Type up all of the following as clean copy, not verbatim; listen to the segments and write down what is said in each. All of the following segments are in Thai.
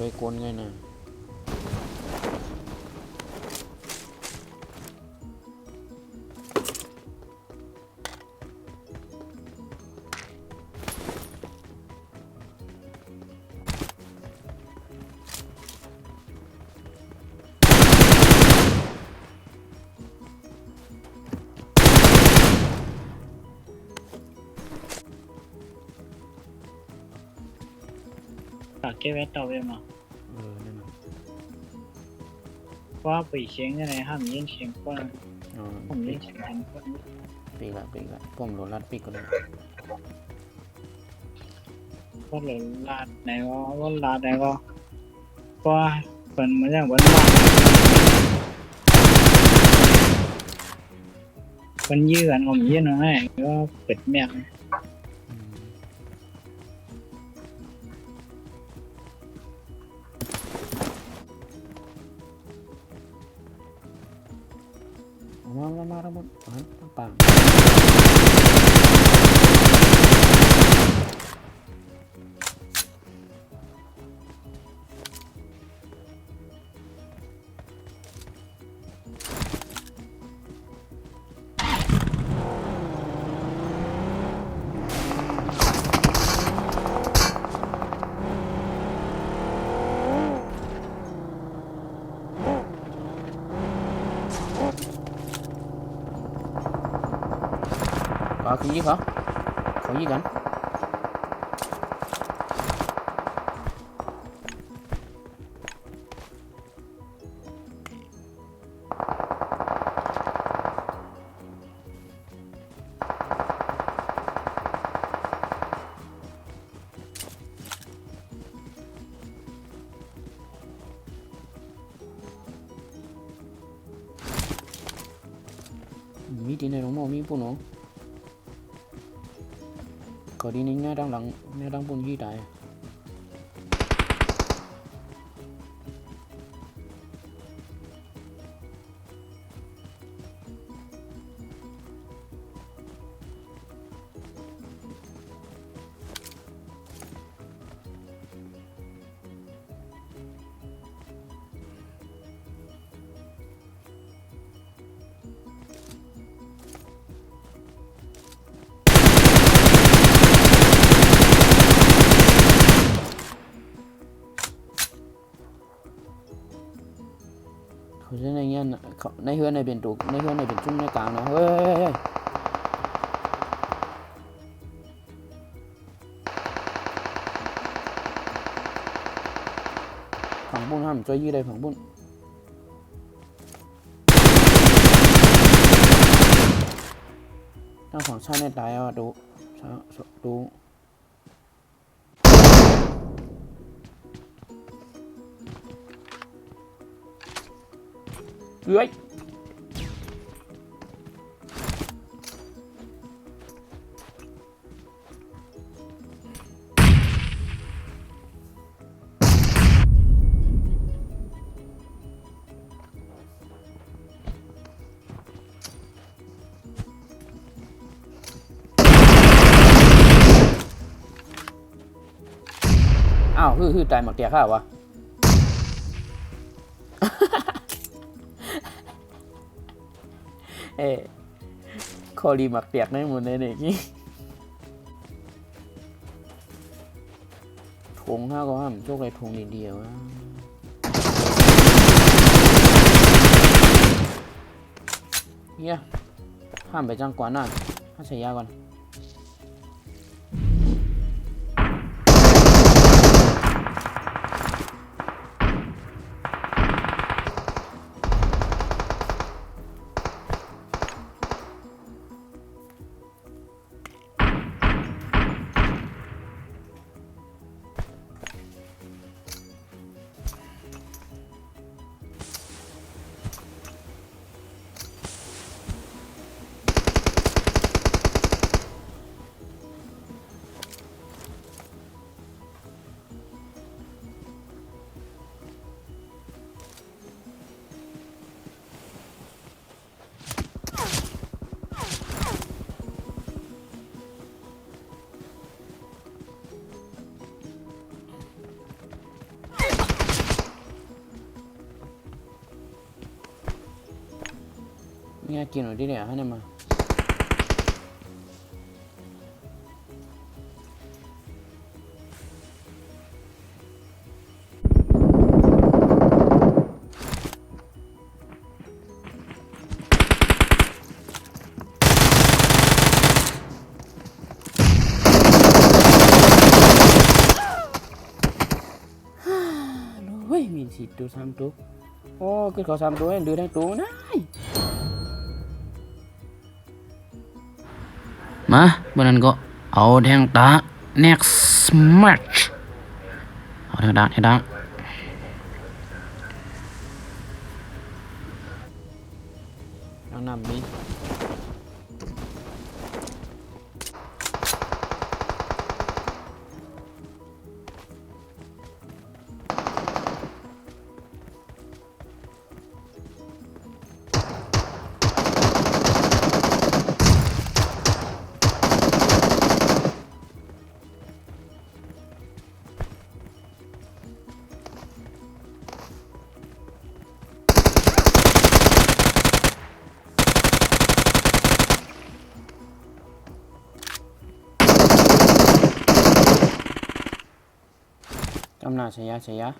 ไปกวนไงนะcái vé tàu em mà นั่นน่ะ qua bị chiến cái này ham yên chiến qua อ๋อ không yên chiến thành qua ปีกละผมโดนลัดปีกก็ได้ có là lạt này có lạt này có qua phần mới là vẫn lạt phần như anh còn yên nữa này có bịt miệng มาทั้งหมดทั้งป่าเขายิงกัน มีที่ไหนหรอมีปุ่นหรอcó đi nính ngay đang buồn ghi đạiเขาจะในเงี้ยในเฮือนในเป็นตุกในเฮือนในเป็นชุ่มในกลางนะเฮ้ยผังบุญห้ามช่วยยี่ได้ผังบุญถ้าฝั่งชาในตายอ่ะดูเฮ้ยอ้าวฮือตายหมักเตียข้าวะคอรีหมักเปียกได้หมดเลยเนี่ยทงถ้าก็ห้ามโชคไรทงดีๆวะเนี่ยห้ามไปจ้างกว่านั่นถ้าใช้ยาก่อน nghe chuyện ở đi đẻ hay này mà min situ samtu oh cái có samtu anh đưa đang tú này mà bên anh có ao đen đá next match ao đen đá đang nằm đi trong nào saya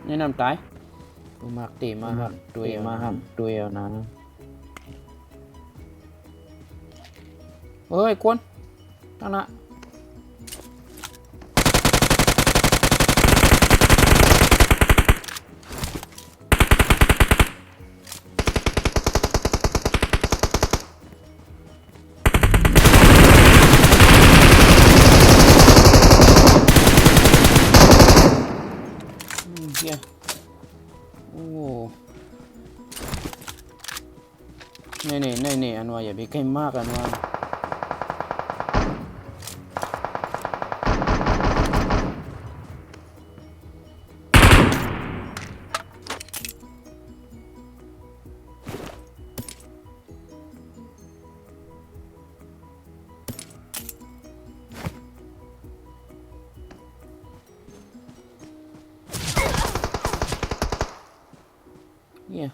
นี่นำตายกูมักตีมาหับตัวเอวนะเฮ้ยกวนตั้งนะโอ้นี่อันว่าอย่าไปใกล้มากอันว่าเนี่ย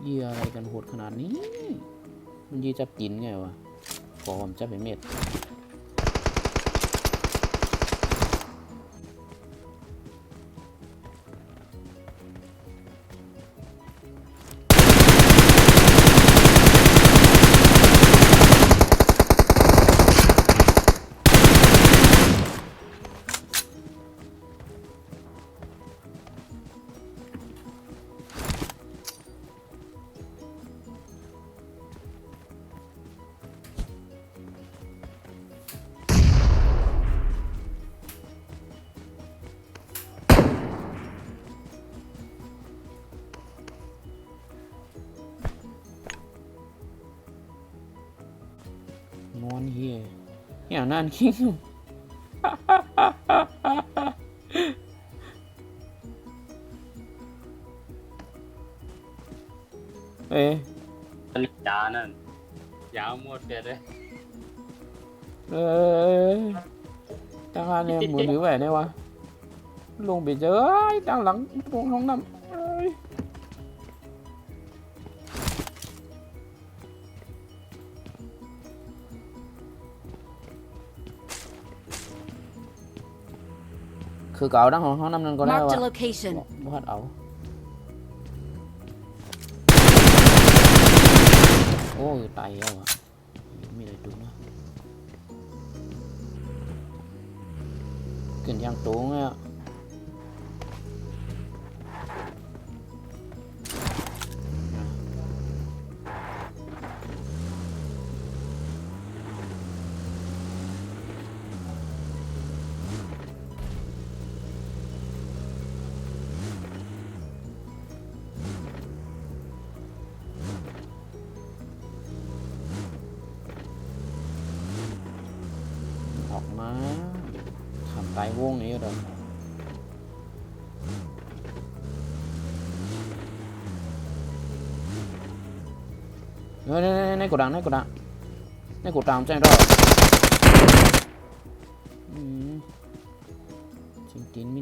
เยี่ยอะไรกันโหดขนาดนี้มันยีจับกินไงวะขอผมจับไปเม็ดนอนเฮียอย่างนั้นคิงเอ๊ะยานั่นยาวหมดเปียเลยตั้งอันเนี่ยมือถือแหวนเนี่ยวะลงไปเจอตั้งหลังตรงห้องน้ำคือเก่าดังห้องน้ำนั่นก็ได้วะบ้านเอาโอ้ยตายแล้วอ่ะมีอะไรดูนะกินย่างตูงอ่ะ ตายวงนี้เด้อในกดดังใจรอจริงๆมี